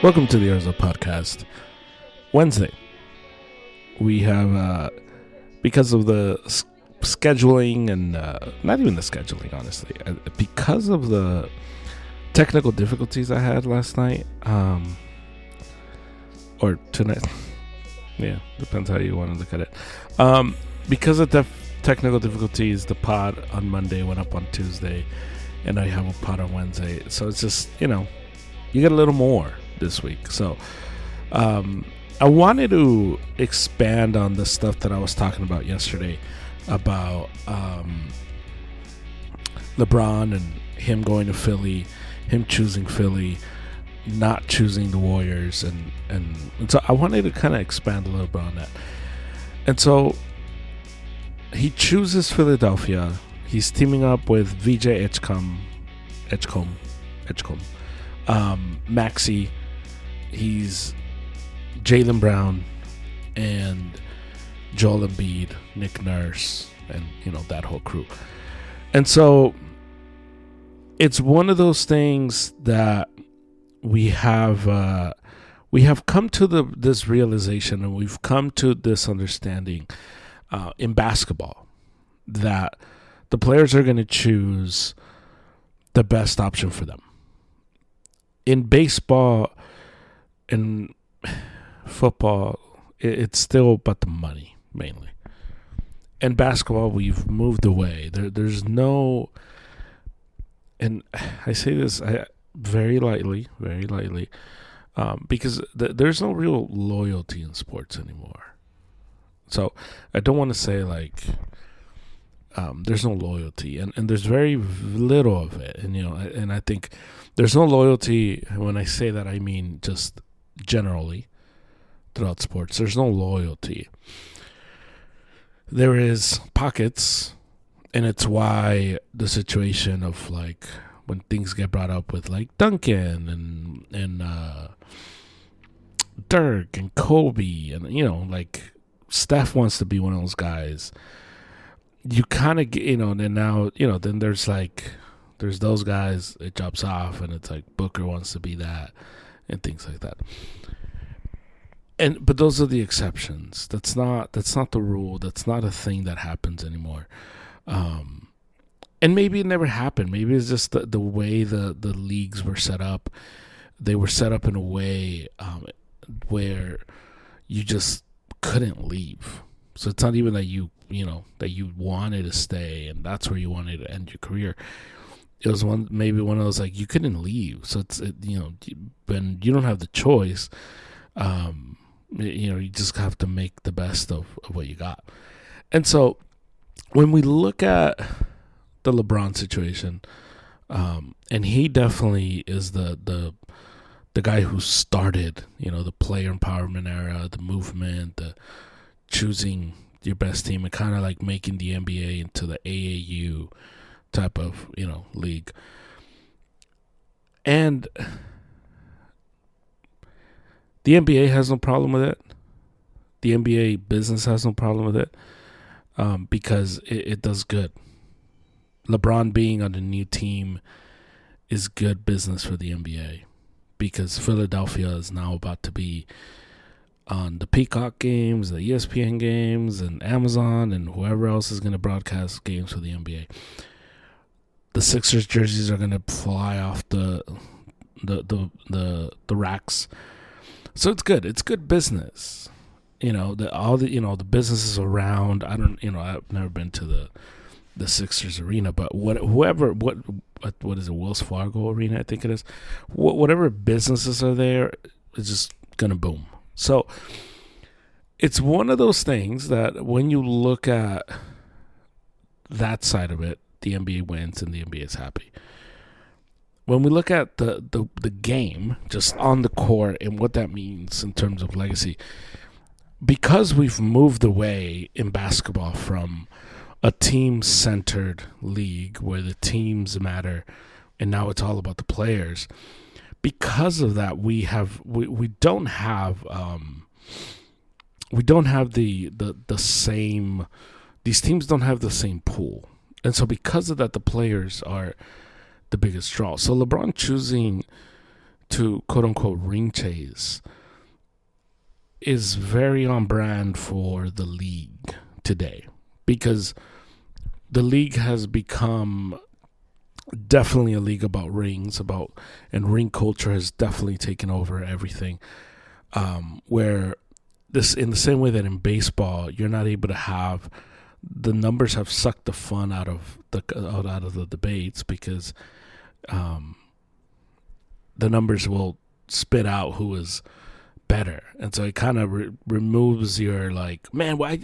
Welcome to the Arizona Podcast. Wednesday, we have, because of the scheduling and not even the scheduling, honestly, because of the technical difficulties I had last night, or tonight, yeah, depends how you want to look at it. Because of the technical difficulties, the pod on Monday went up on Tuesday, and I have a pod on Wednesday. So it's just, you get a little more this week. So I wanted to expand on the stuff that I was talking about yesterday about LeBron and him going to Philly, him choosing Philly, not choosing the Warriors, and so I wanted to kind of expand a little bit on that. And so he chooses Philadelphia. He's teaming up with VJ Edgecombe, Maxey. He's Jaylen Brown and Joel Embiid, Nick Nurse, and that whole crew. And so it's one of those things that we have come to this realization, and we've come to this understanding in basketball that the players are going to choose the best option for them. In baseball and football, it's still about the money mainly. In basketball, we've moved away. There's no, and I say this very lightly, because there's no real loyalty in sports anymore. So I don't want to say there's no loyalty, and there's very little of it, and I think there's no loyalty. When I say that, I mean just generally throughout sports. There's no loyalty. There is pockets, and it's why the situation of when things get brought up with Duncan and Dirk and Kobe, and Steph wants to be one of those guys. You kind of get, and now, then there's those guys, it drops off, and it's Booker wants to be that, and things like that. But those are the exceptions. That's not the rule. That's not a thing that happens anymore. And maybe it never happened. Maybe it's just the way the leagues were set up. They were set up in a way where you just couldn't leave. So it's not even that that you wanted to stay and that's where you wanted to end your career. It was maybe one of those you couldn't leave. So when you don't have the choice, you just have to make the best of what you got. And so when we look at the LeBron situation, and he definitely is the guy who started, the player empowerment era, the movement, the choosing your best team, and kind of making the NBA into the AAU type of, league. And the NBA has no problem with it. The NBA business has no problem with it, because it does good. LeBron being on the new team is good business for the NBA, because Philadelphia is now about to be on the Peacock games, the ESPN games, and Amazon, and whoever else is going to broadcast games for the NBA. The Sixers jerseys are going to fly off the racks. So it's good. It's good business. The businesses around. I've never been to the Sixers arena, but what is it? Wells Fargo Arena, I think it is. Whatever businesses are there, it's just gonna boom. So it's one of those things that when you look at that side of it, the NBA wins and the NBA is happy. When we look at the game just on the court and what that means in terms of legacy, because we've moved away in basketball from a team-centered league where the teams matter and now it's all about the players, because of that we don't have the same, these teams don't have the same pool. And so because of that, the players are the biggest draw. So LeBron choosing to quote unquote ring chase is very on brand for the league today, because the league has become definitely a league about rings, and ring culture has definitely taken over everything. Where this, in the same way that in baseball, you're not able to have the numbers have sucked the fun out of the debates, because the numbers will spit out who is better, and so it kind of removes your like, man, well, I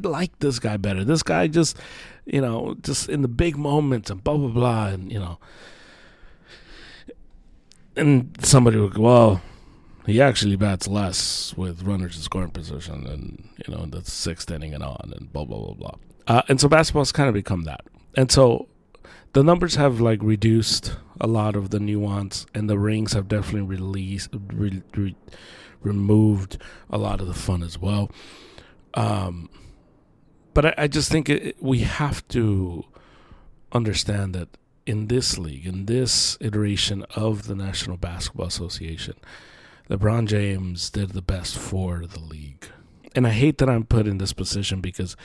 like this guy better. This guy just, just in the big moments and blah blah blah, and and somebody would go, well, he actually bats less with runners in scoring position, and the sixth inning and on, and blah blah blah blah. And so basketball's kind of become that, and so the numbers have like reduced a lot of the nuance, and the rings have definitely removed a lot of the fun as well. But I just think we have to understand that in this league, in this iteration of the National Basketball Association, LeBron James did the best for the league. And I hate that I'm put in this position, because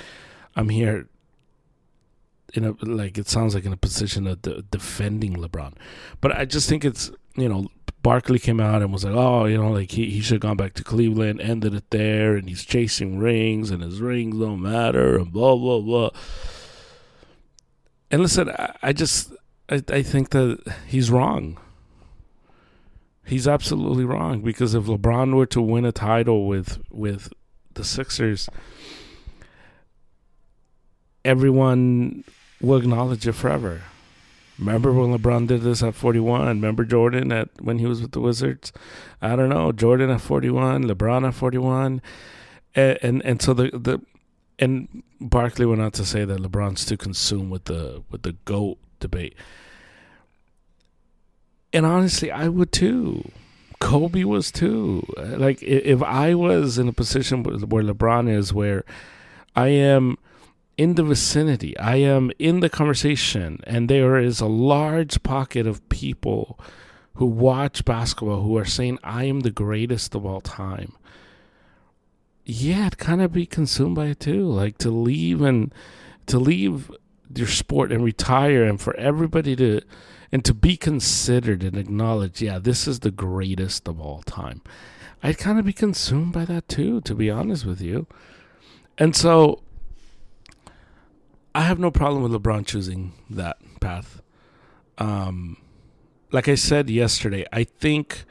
I'm here it sounds like in a position of defending LeBron. But I just think it's, Barkley came out and was like, oh, he should have gone back to Cleveland, ended it there, and he's chasing rings, and his rings don't matter, and blah, blah, blah. And listen, I think that he's wrong. He's absolutely wrong, because if LeBron were to win a title with the Sixers, everyone will acknowledge it forever. Remember when LeBron did this at 41? Remember Jordan when he was with the Wizards? I don't know. Jordan at 41, LeBron at 41, and so and Barkley went on to say that LeBron's too consumed with the GOAT debate. And honestly, I would too. Kobe was too. Like, if I was in a position where LeBron is, where I am in the vicinity, I am in the conversation, and there is a large pocket of people who watch basketball who are saying I am the greatest of all time, yeah, I'd kind of be consumed by it too. Like, to leave your sport and retire, and for everybody to be considered and acknowledged, yeah, this is the greatest of all time, I'd kind of be consumed by that too, to be honest with you. And so I have no problem with LeBron choosing that path. Like I said yesterday, I think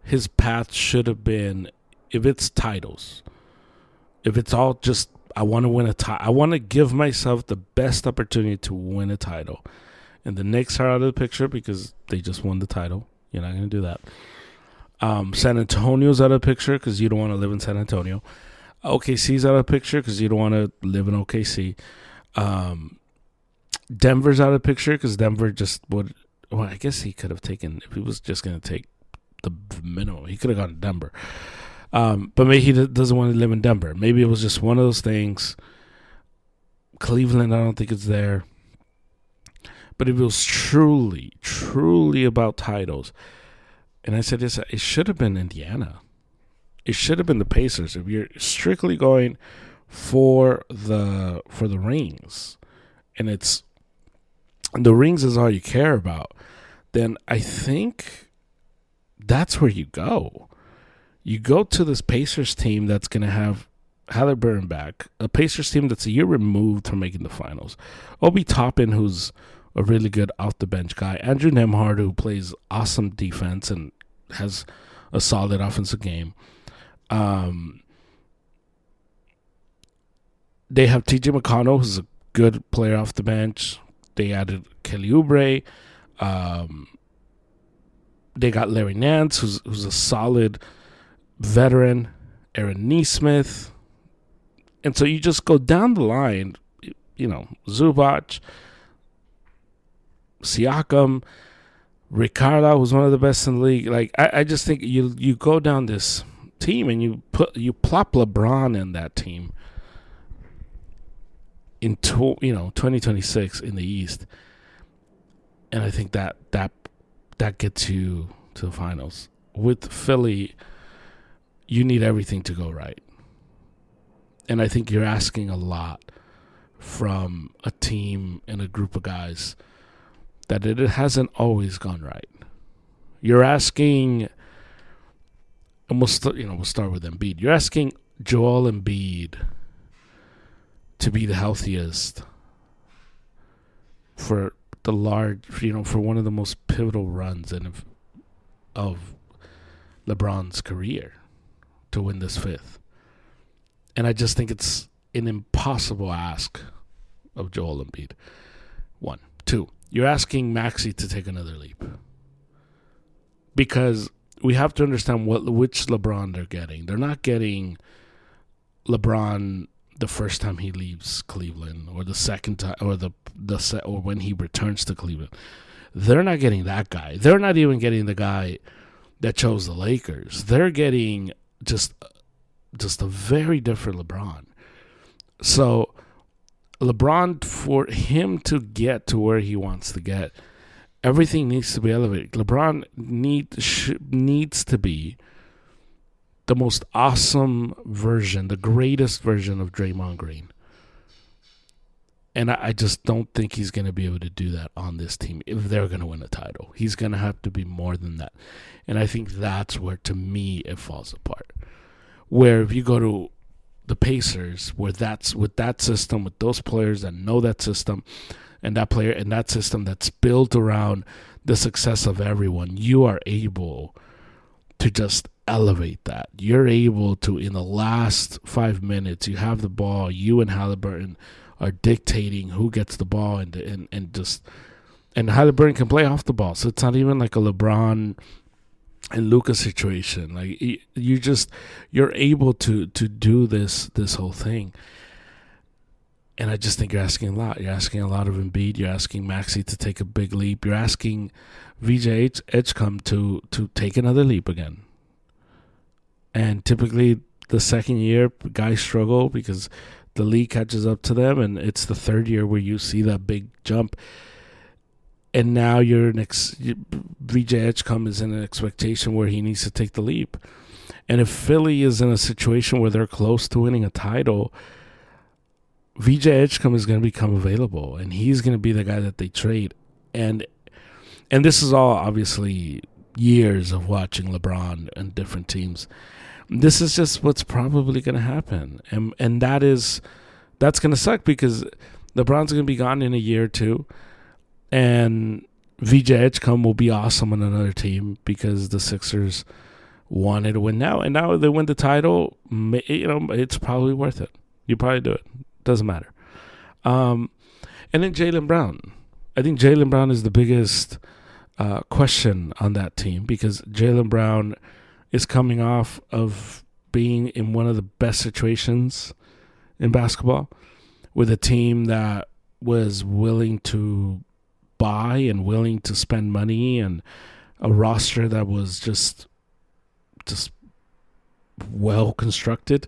his path should have been, if it's titles, if it's all just, I want to win a title, I want to give myself the best opportunity to win a title. And the Knicks are out of the picture because they just won the title. You're not going to do that. San Antonio's out of the picture because you don't want to live in San Antonio. OKC's out of the picture because you don't want to live in OKC. Denver's out of the picture because Denver just would. Well, I guess he could have taken, if he was just going to take the minimum, he could have gone to Denver. But maybe he doesn't want to live in Denver. Maybe it was just one of those things. Cleveland, I don't think it's there. But if it was truly, truly about titles, and I said this, it should have been Indiana. It should have been the Pacers. If you're strictly going for the rings, and the rings is all you care about, then I think that's where you go. You go to this Pacers team that's going to have Halliburton back, a Pacers team that's a year removed from making the finals. Obi Toppin, who's a really good off-the-bench guy. Andrew Nembhard, who plays awesome defense and has a solid offensive game. They have TJ McConnell, who's a good player off the bench. They added Kelly Oubre. They got Larry Nance, who's a solid veteran. Aaron Nesmith. And so you just go down the line, Zubac, Siakam, Ricardo, who's one of the best in the league. Like, I just think you go down this team and you plop LeBron in that team in 2026 in the East, and I think that gets you to the finals. With Philly, you need everything to go right. And I think you're asking a lot from a team and a group of guys that it hasn't always gone right. You're asking, and we'll start with Embiid. You're asking Joel Embiid to be the healthiest for the for one of the most pivotal runs of LeBron's career to win this fifth. And I just think it's an impossible ask of Joel Embiid. 1. 2, you're asking Maxey to take another leap. Because we have to understand which LeBron they're getting. They're not getting LeBron the first time he leaves Cleveland, or the second time, or or when he returns to Cleveland. They're not getting that guy. They're not even getting the guy that chose the Lakers. They're getting just a very different LeBron. So LeBron, for him to get to where he wants to get, everything needs to be elevated. LeBron needs to be the most awesome version, the greatest version of Draymond Green. And I just don't think he's going to be able to do that on this team if they're going to win a title. He's going to have to be more than that. And I think that's where, to me, it falls apart. Where if you go to the Pacers, where that's with that system, with those players that know that system, and that player and that system that's built around the success of everyone, you are able to just elevate that. You're able to, in the last 5 minutes, you have the ball, you and Halliburton are dictating who gets the ball, and Halliburton can play off the ball. So it's not even like a LeBron and Luka situation. Like you're able to do this whole thing. And I just think you're asking a lot. You're asking a lot of Embiid. You're asking Maxey to take a big leap. You're asking VJ Edgecombe to take another leap again. And typically the second year, guys struggle because the league catches up to them, and it's the third year where you see that big jump. And now VJ Edgecombe is in an expectation where he needs to take the leap. And if Philly is in a situation where they're close to winning a title, VJ Edgecombe is going to become available, and he's going to be the guy that they trade. And this is all obviously years of watching LeBron and different teams. This is just what's probably going to happen. And that's going to suck because LeBron's going to be gone in a year or two. And VJ Edgecombe will be awesome on another team because the Sixers wanted to win now. And now they win the title. It's probably worth it. You probably do it. Doesn't matter. And then Jaylen Brown. I think Jaylen Brown is the biggest question on that team because Jaylen Brown is coming off of being in one of the best situations in basketball with a team that was willing to buy and willing to spend money, and a roster that was just well constructed.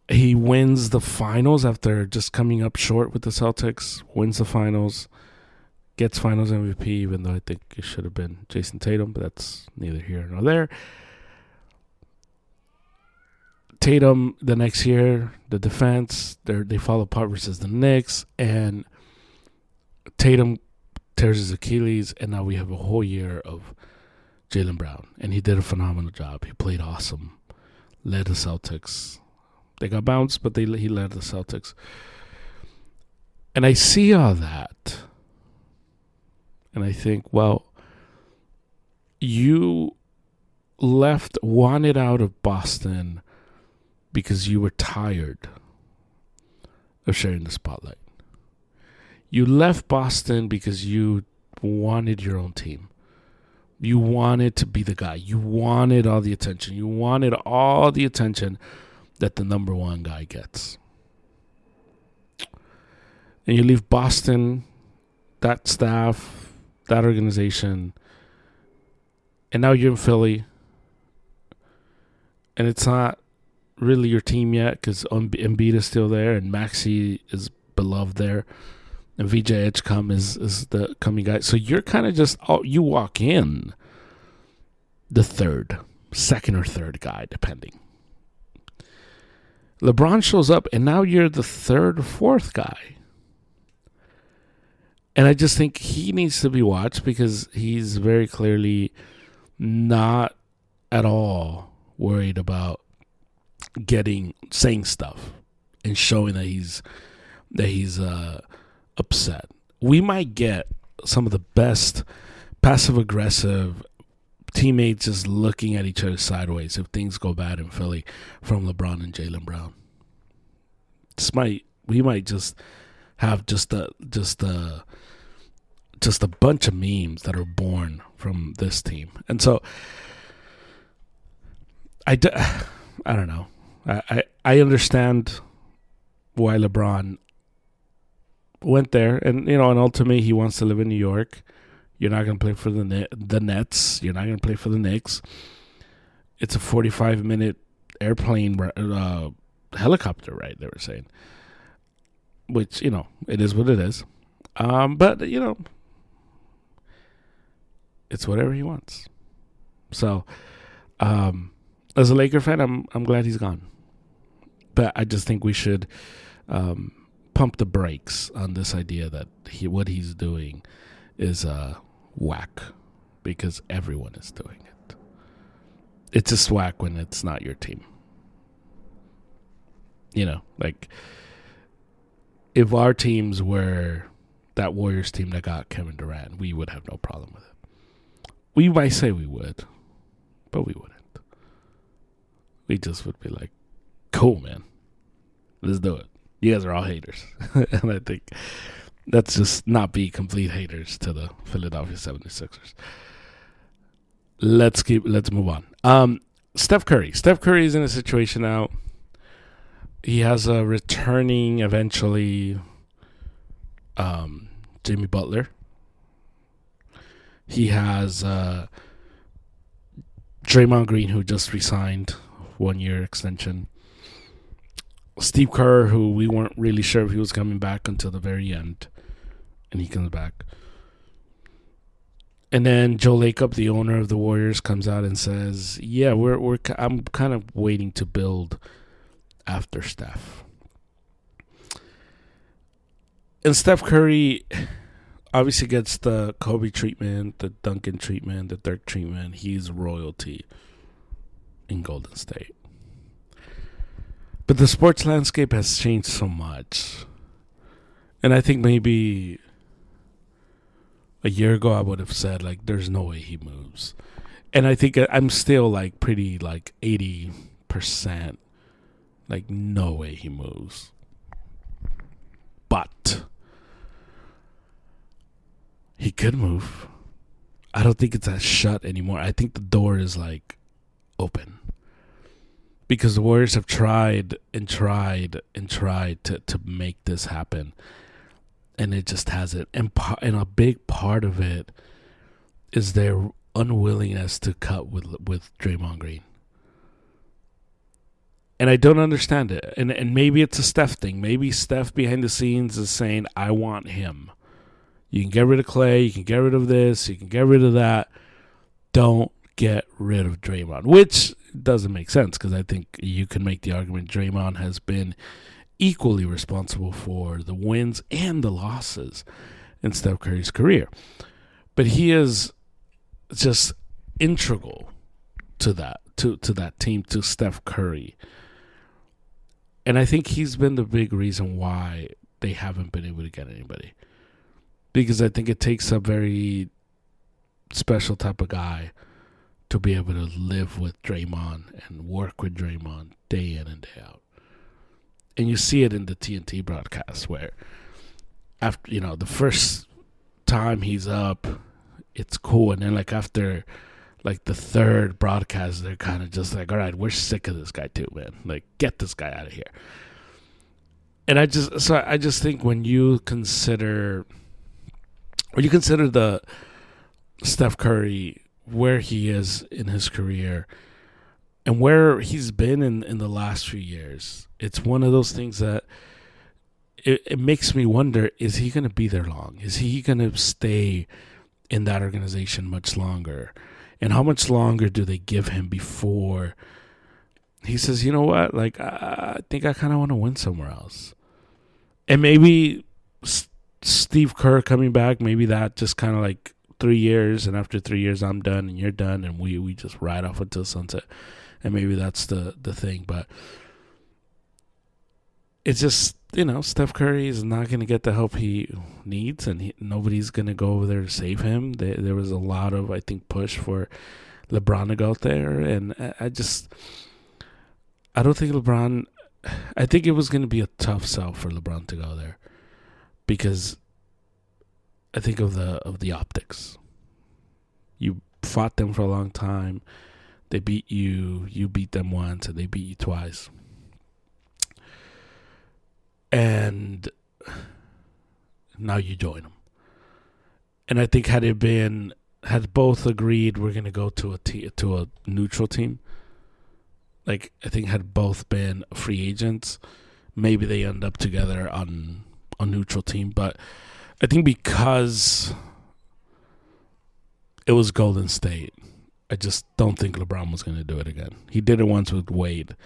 He wins the finals after just coming up short with the Celtics, wins the finals, gets finals MVP, even though I think it should have been Jason Tatum, but that's neither here nor there. Tatum, the next year, the defense, they fall apart versus the Knicks, and Tatum tears his Achilles, and now we have a whole year of Jaylen Brown, and he did a phenomenal job. He played awesome, led the Celtics. They got bounced, but he led the Celtics. And I see all that, and I think, well, you wanted out of Boston because you were tired of sharing the spotlight. You left Boston because you wanted your own team. You wanted to be the guy. You wanted all the attention. You wanted all the attention that the number one guy gets. And you leave Boston, that staff, that organization, and now you're in Philly. And it's not really your team yet because Embiid is still there and Maxey is beloved there. and VJ Edgecombe is the coming guy. So you're kind of just you walk in the second or third guy, depending. LeBron shows up, and now you're the third or fourth guy. And I just think he needs to be watched because he's very clearly not at all worried about saying stuff and showing that he's upset. We might get some of the best passive-aggressive teammates just looking at each other sideways if things go bad in Philly from LeBron and Jaylen Brown. We might just have just a bunch of memes that are born from this team. And so I don't know. I understand why LeBron went there, and ultimately he wants to live in New York. You're not going to play for the Nets. You're not going to play for the Knicks. It's a 45-minute airplane helicopter ride, they were saying. Which, it is what it is. But, it's whatever he wants. So, as a Laker fan, I'm glad he's gone. But I just think we should pump the brakes on this idea that what he's doing is whack, because everyone is doing it. It's just whack when it's not your team. Like if our teams were that Warriors team that got Kevin Durant, we would have no problem with it. We might say we would, but we wouldn't. We just would be like, cool, man. Let's do it. You guys are all haters. And I think that's just not be complete haters to the Philadelphia 76ers. Let's move on. Steph Curry. Steph Curry is in a situation now. He has a returning eventually Jimmy Butler. He has Draymond Green, who just resigned 1-year extension. Steve Kerr, who we weren't really sure if he was coming back until the very end, and he comes back. And then Joe Lacob, the owner of the Warriors, comes out and says, "Yeah, I'm kind of waiting to build after Steph." And Steph Curry obviously gets the Kobe treatment, the Duncan treatment, the Dirk treatment. He's royalty in Golden State. But the sports landscape has changed so much. And I think maybe a year ago I would have said, like, there's no way he moves. And I think I'm still, like, pretty, like, 80%, like, no way he moves. But he could move. I don't think it's as shut anymore. I think the door is, like, open. Because the Warriors have tried and tried and tried to make this happen. And it just hasn't. And a big part of it is their unwillingness to cut with Draymond Green. And I don't understand it. And maybe it's a Steph thing. Maybe Steph behind the scenes is saying, I want him. You can get rid of Clay. You can get rid of this. You can get rid of that. Don't get rid of Draymond. Which doesn't make sense, because I think you can make the argument Draymond has been equally responsible for the wins and the losses in Steph Curry's career. But he is just integral to that team, to Steph Curry. And I think he's been the big reason why they haven't been able to get anybody. Because I think it takes a very special type of guy to be able to live with Draymond and work with Draymond day in and day out. And you see it in the TNT broadcast where after, the first time he's up, it's cool. And then like after like the third broadcast, they're kind of just like, all right, we're sick of this guy too, man. Like, get this guy out of here. And I just think when you consider the Steph Curry, where he is in his career and where he's been in the last few years, it's one of those things that it makes me wonder, is he going to be there long? Is he going to stay in that organization much longer? And how much longer do they give him before he says, you know what, like, I think I kind of want to win somewhere else? And maybe Steve Kerr coming back, maybe that just kind of like 3 years, and after 3 years I'm done and you're done, and we just ride off until sunset. And maybe that's the thing. But it's just, Steph Curry is not going to get the help he needs, and nobody's going to go over there to save him. There was a lot of, I think, push for LeBron to go out there, and I don't think LeBron. I think it was going to be a tough sell for LeBron to go there, because I think of the optics. You fought them for a long time. They beat you. You beat them once, and they beat you twice. And now you join them. And I think had both agreed we're going to go to a neutral team, like, I think had both been free agents, maybe they end up together on a neutral team. But I think because it was Golden State, I just don't think LeBron was going to do it again. He did it once with Wade.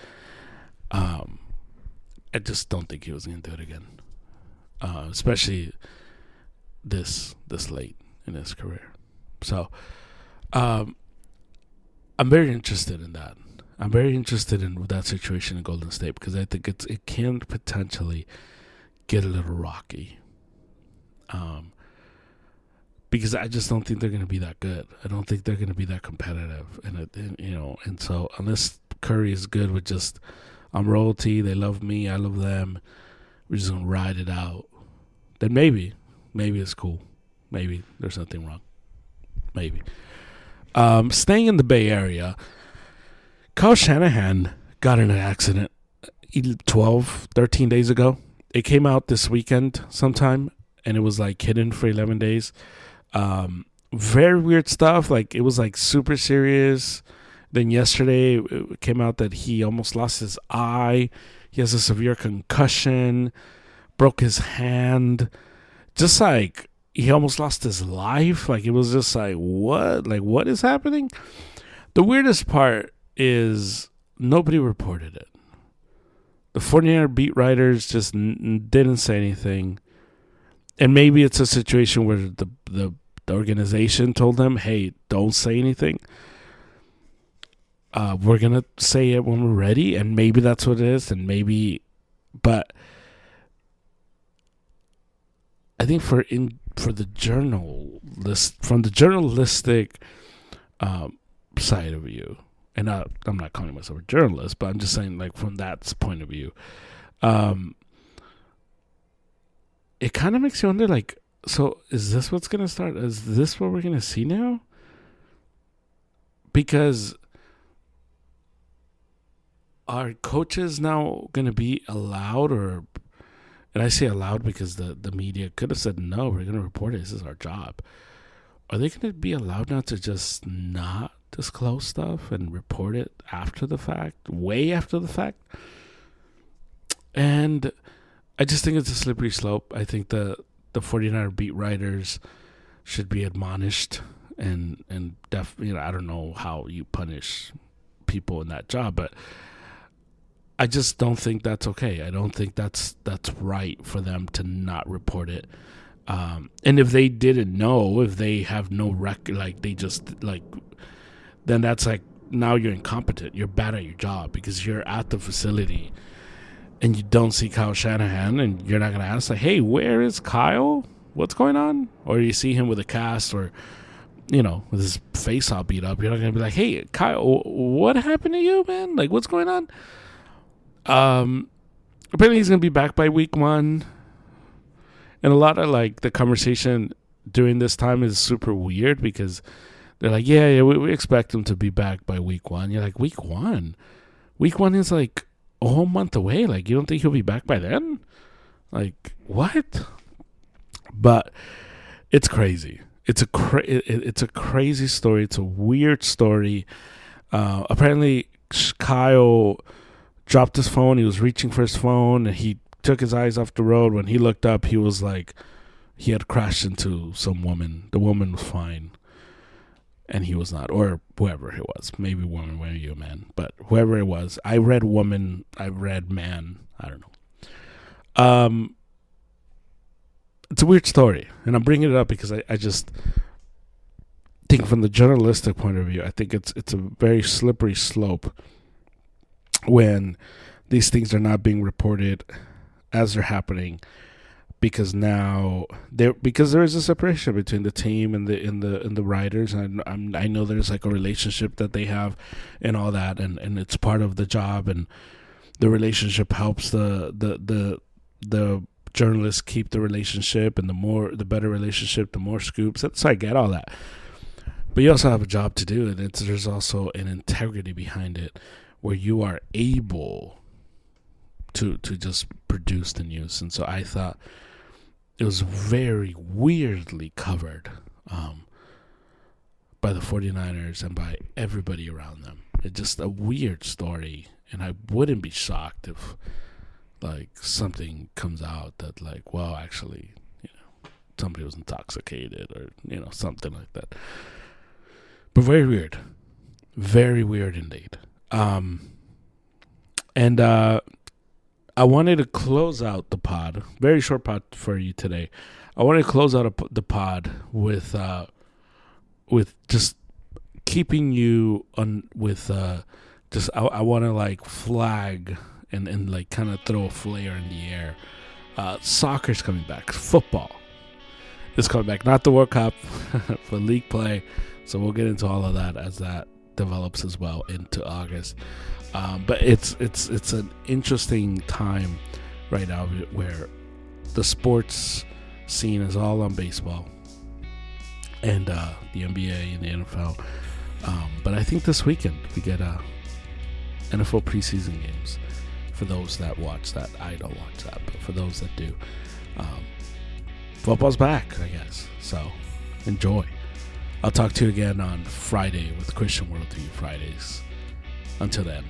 I just don't think he was going to do it again, especially this late in his career. So I'm very interested in that. I'm very interested in that situation in Golden State, because I think it can potentially get a little rocky. Because I just don't think they're going to be that good. I don't think they're going to be that competitive, and so unless Curry is good with just, I'm royalty, they love me, I love them, we're just going to ride it out, then maybe it's cool. Maybe there's nothing wrong. Maybe. Staying in the Bay Area, Kyle Shanahan got in an accident 13 days ago. It came out this weekend sometime, and it was like hidden for 11 days. Very weird stuff. Like, it was like super serious. Then yesterday it came out that he almost lost his eye. He has a severe concussion, broke his hand. Just like, he almost lost his life. Like, it was just like, what? Like, what is happening? The weirdest part is nobody reported it. The 49er beat writers just didn't say anything. And maybe it's a situation where the organization told them, hey, don't say anything. We're going to say it when we're ready. And maybe that's what it is. And maybe, but I think from the journalistic side of you, and I'm not calling myself a journalist, but I'm just saying, like, from that point of view, it kind of makes you wonder, like, so is this what's going to start? Is this what we're going to see now? Because are coaches now going to be allowed, and I say allowed because the media could have said, no, we're going to report it, this is our job. Are they going to be allowed now to just not disclose stuff and report it after the fact, way after the fact? And I just think it's a slippery slope. I think the 49er beat writers should be admonished, and I don't know how you punish people in that job, but I just don't think that's okay. I don't think that's right for them to not report it. And if they didn't know, if they have no record, like, they just, like, then that's like, now you're incompetent. You're bad at your job because you're at the facility and you don't see Kyle Shanahan, and you're not going to ask, like, hey, where is Kyle? What's going on? Or you see him with a cast, or, with his face all beat up. You're not going to be like, hey, Kyle, what happened to you, man? Like, what's going on? Apparently he's going to be back by week 1. And a lot of, like, the conversation during this time is super weird, because they're like, yeah, we expect him to be back by week 1. You're like, week 1? Week 1 is like a whole month away. Like, you don't think he'll be back by then? Like, what? But it's crazy. It's a crazy story. It's a weird story. Apparently Kyle dropped his phone. He was reaching for his phone, and he took his eyes off the road. When he looked up, he was like, he had crashed into some woman. The woman was fine, and he was not, or whoever it was. Maybe woman, maybe a man, but whoever it was. I read woman, I read man. I don't know. It's a weird story, and I'm bringing it up because I just think from the journalistic point of view, I think it's a very slippery slope when these things are not being reported as they're happening, because now there is a separation between the team and the writers, and I know there's like a relationship that they have and all that, and it's part of the job, and the relationship helps the journalists keep the relationship, and the better relationship, the more scoops. So I get all that, but you also have a job to do, and there's also an integrity behind it where you are able to just produce the news. And so I thought it was very weirdly covered by the 49ers and by everybody around them. It's just a weird story, and I wouldn't be shocked if like something comes out that like, well, actually, somebody was intoxicated or something like that. But very weird indeed. And I wanted to close out the pod, very short pod for you today. I wanted to close out the pod with just keeping you on with just I want to like flag and like kind of throw a flare in the air. Soccer's coming back. Football is coming back. Not the World Cup, but league play. So we'll get into all of that as that develops as well into August. But it's an interesting time right now where the sports scene is all on baseball and the NBA and the NFL. But I think this weekend we get NFL preseason games for those that watch that. I don't watch that, but for those that do, football's back, I guess. So enjoy. I'll talk to you again on Friday with Christian Worldview Fridays. Until then,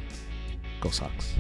go Sox.